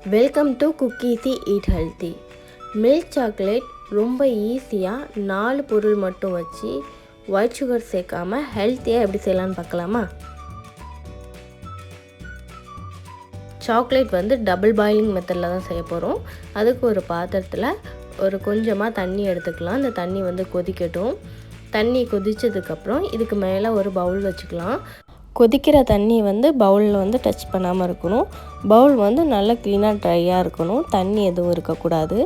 Welcome to cookies eat healthy. Milk chocolate ரொம்ப ஈஸியாக 4 பொருள் மட்டும் வச்சு ஒயிட் சுகர் சேர்க்காமல் ஹெல்த்தியாக எப்படி செய்யலான்னு பார்க்கலாமா? சாக்லேட் டபுள் பாயிலிங் மெத்தடில் தான் செய்ய போகிறோம். அதுக்கு ஒரு பாத்திரத்தில் ஒரு கொஞ்சமாக தண்ணி எடுத்துக்கலாம். அந்த தண்ணி கொதிக்கட்டும். தண்ணி கொதித்ததுக்கப்புறம் இதுக்கு மேலே ஒரு பவுல் வச்சுக்கலாம். கொதிக்கிற தண்ணி பவுலில் டச் பண்ணாமல் இருக்கணும். பவுல் நல்லா க்ளீனாக ட்ரையாக இருக்கணும். தண்ணி எதுவும் இருக்கக்கூடாது.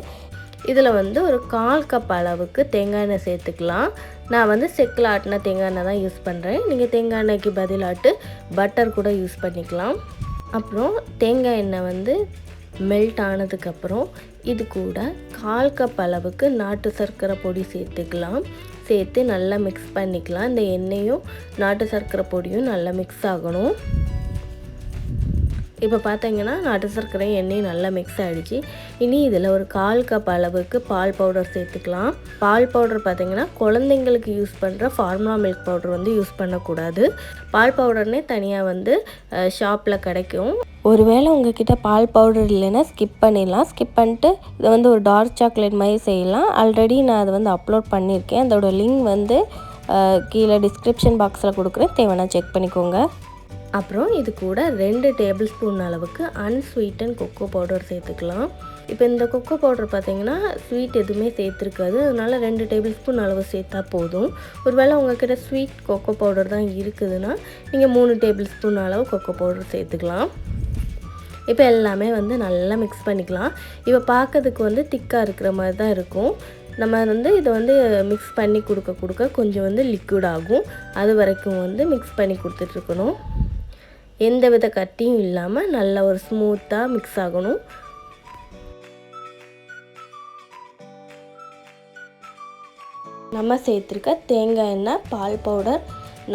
இதில் ஒரு 1/4 கப் அளவுக்கு தேங்காய் எண்ணெய் சேர்த்துக்கலாம். நான் செக்கில் ஆட்டின தேங்காய் எண்ணெய் தான் யூஸ் பண்ணுறேன். நீங்கள் தேங்காய் எண்ணெய்க்கு பதிலாட்டு பட்டர் கூட யூஸ் பண்ணிக்கலாம். அப்புறம் தேங்காய் எண்ணெய் மெல்ட் ஆனதுக்கப்புறம் இது கூட 1/4 கப் அளவுக்கு நாட்டு சர்க்கரை பொடி சேர்த்துக்கலாம். சேர்த்து நல்லா மிக்ஸ் பண்ணிக்கலாம். இந்த எண்ணெயும் நாட்டு சர்க்கரை பொடியும் நல்லா மிக்ஸ் ஆகணும். இப்போ பார்த்தீங்கன்னா நாட்டு சர்க்கரையும் எண்ணெயும் நல்லா மிக்ஸ் ஆகிடுச்சு. இனி இதில் ஒரு 1/4 கப் அளவுக்கு பால் பவுடர் சேர்த்துக்கலாம். பால் பவுடர் பார்த்திங்கன்னா குழந்தைங்களுக்கு யூஸ் பண்ணுற ஃபார்முலா மில்க் பவுடர் யூஸ் பண்ணக்கூடாது. பால் பவுடர்னே தனியாக ஷாப்பில் கிடைக்கும். ஒருவேளை உங்ககிட்ட பால் பவுடர் இல்லைன்னா ஸ்கிப் பண்ணிடலாம். ஸ்கிப் பண்ணிட்டு இதை ஒரு டார்க் சாக்லேட் மாதிரி செய்யலாம். ஆல்ரெடி நான் அதை அப்லோட் பண்ணியிருக்கேன். அதோட லிங்க் கீழே டிஸ்கிரிப்ஷன் பாக்ஸில் கொடுக்குறேன். தேவைன்னா செக் பண்ணிக்கோங்க. அப்புறம் இது கூட 2 டேபிள் ஸ்பூன் அளவுக்கு அன்ஸ்வீட்டன் கொக்கோ பவுடர் சேர்த்துக்கலாம். இப்போ இந்த கொக்கோ பவுடர் பார்த்திங்கன்னா ஸ்வீட் எதுவுமே சேர்த்துருக்காது. அதனால் 2 டேபிள் ஸ்பூன் அளவு சேர்த்தா போதும். ஒருவேளை உங்கள்கிட்ட ஸ்வீட் கொக்கோ பவுடர் தான் இருக்குதுன்னா நீங்கள் 3 டேபிள் ஸ்பூன் அளவு கொக்கோ பவுடர் சேர்த்துக்கலாம். இப்போ எல்லாமே நல்லா மிக்ஸ் பண்ணிக்கலாம். இப்போ பார்க்கறதுக்கு திக்காக இருக்கிற மாதிரி தான் இருக்கும். நம்ம இதை மிக்ஸ் பண்ணி கொடுக்க கொஞ்சம் லிக்விட் ஆகும். அது வரைக்கும் மிக்ஸ் பண்ணி கொடுத்துட்ருக்கணும். எந்த வித கட்டியும் இல்லாமல் நல்லா ஒரு ஸ்மூத்தாக மிக்ஸ் ஆகணும். நம்ம சேர்த்துருக்க தேங்காய் எண்ணெய், பால் பவுடர்,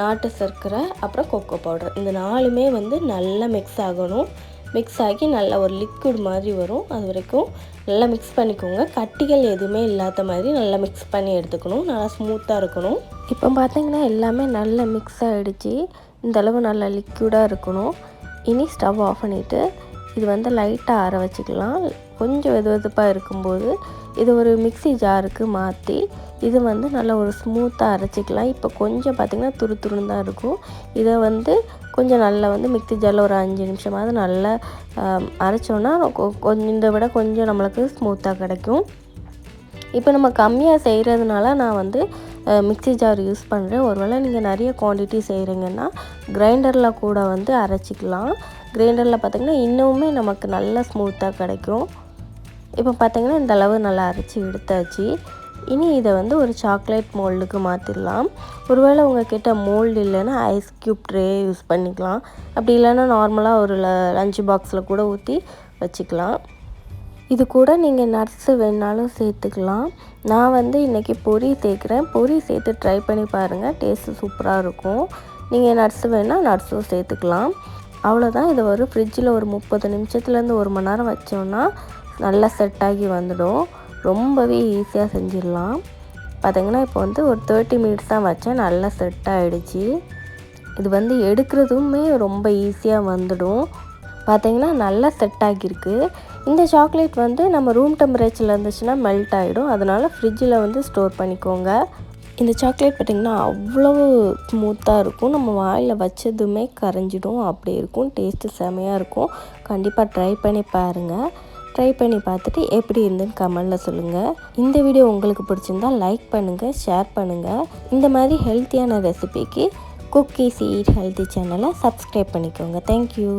நாட்டு சர்க்கரை, அப்புறம் கொக்கோ பவுடர் இந்த 4மே நல்லா மிக்ஸ் ஆகணும். மிக்ஸ் ஆகி நல்லா ஒரு லிக்விட் மாதிரி வரும். அது வரைக்கும் நல்லா மிக்ஸ் பண்ணிக்கோங்க. கட்டிகள் எதுவுமே இல்லாத மாதிரி நல்லா மிக்ஸ் பண்ணி எடுத்துக்கணும். நல்லா ஸ்மூத்தாக இருக்கணும். இப்போ பார்த்தீங்கன்னா எல்லாமே நல்லா மிக்ஸ் ஆகிடுச்சு. இந்தளவு நல்லா லிக்விடாக இருக்கணும். இனி ஸ்டவ் ஆஃப் பண்ணிவிட்டு இது லைட்டாக ஆற வச்சுக்கலாம். கொஞ்சம் வெதுப்பாக இருக்கும்போது இது ஒரு மிக்ஸி ஜாருக்கு மாற்றி இது நல்லா ஒரு ஸ்மூத்தாக அரைச்சிக்கலாம். இப்போ கொஞ்சம் பார்த்திங்கன்னா துருன்னு தான் இருக்கும். இதை கொஞ்சம் நல்லா மிக்ஸி ஜாரில் ஒரு 5 நிமிஷமாவது நல்லா அரைச்சோன்னா கொஞ்சம் இதை விட கொஞ்சம் நம்மளுக்கு ஸ்மூத்தாக கிடைக்கும். இப்போ நம்ம கம்மியாக செய்கிறதுனால நான் மிக்ஸி ஜார் யூஸ் பண்ணுறேன். ஒருவேளை நீங்கள் நிறைய குவான்டிட்டி செய்கிறீங்கன்னா கிரைண்டரில் கூட அரைச்சிக்கலாம். கிரைண்டரில் பார்த்திங்கன்னா இன்னுமே நமக்கு நல்லா ஸ்மூத்தாக கிடைக்கும். இப்போ பார்த்திங்கன்னா இந்த அளவு நல்லா அரைச்சி எடுத்தாச்சு. இனி இதை ஒரு சாக்லேட் மோல்டுக்கு மாற்றிடலாம். ஒருவேளை உங்கள்கிட்ட மோல்டு இல்லைன்னா ஐஸ் க்யூப் ட்ரே யூஸ் பண்ணிக்கலாம். அப்படி இல்லைன்னா நார்மலாக ஒரு லஞ்ச் பாக்ஸில் கூட ஊற்றி வச்சுக்கலாம். இது கூட நீங்கள் நட்ஸு வேணாலும் சேர்த்துக்கலாம். நான் இன்றைக்கி பொரி சேர்க்குறேன். பொரி சேர்த்து ட்ரை பண்ணி பாருங்கள். டேஸ்ட்டு சூப்பராக இருக்கும். நீங்கள் நட்ஸு வேணால் நட்ஸும் சேர்த்துக்கலாம். அவ்வளோதான். இதை ஃப்ரிட்ஜில் ஒரு 30 நிமிஷத்துலேருந்து 1 மணி நேரம் வச்சோன்னா நல்லா செட் ஆகி வந்துடும். ரொம்பவே ஈஸியாக செஞ்சிடலாம். பார்த்திங்கன்னா இப்போ ஒரு 30 மினிட்ஸ் தான் வச்சேன். நல்லா செட் ஆகிடுச்சு. இது எடுக்கிறதுமே ரொம்ப ஈஸியாக வந்துடும். பார்த்திங்கன்னா நல்லா செட் ஆகியிருக்கு. இந்த சாக்லேட் நம்ம ரூம் டெம்பரேச்சரில் இருந்துச்சுன்னா மெல்ட் ஆகிடும். அதனால் ஃப்ரிட்ஜில் ஸ்டோர் பண்ணிக்கோங்க. இந்த சாக்லேட் பார்த்திங்கன்னா அவ்வளோ ஸ்மூத்தாக இருக்கும். நம்ம வாயில் வச்சதுமே கரைஞ்சிடும். அப்படி இருக்கும். டேஸ்ட்டு செமையாக இருக்கும். கண்டிப்பாக ட்ரை பண்ணி பாருங்கள். ட்ரை பண்ணி பார்த்துட்டு எப்படி இருந்துன்னு கமெண்டில் சொல்லுங்கள். இந்த வீடியோ உங்களுக்கு பிடிச்சிருந்தா லைக் பண்ணுங்கள், ஷேர் பண்ணுங்கள். இந்த மாதிரி ஹெல்த்தியான ரெசிபிக்கு குக்கீஸ் ஈட் ஹெல்த்தி சேனலை சப்ஸ்கிரைப் பண்ணிக்கோங்க. தேங்க்யூ.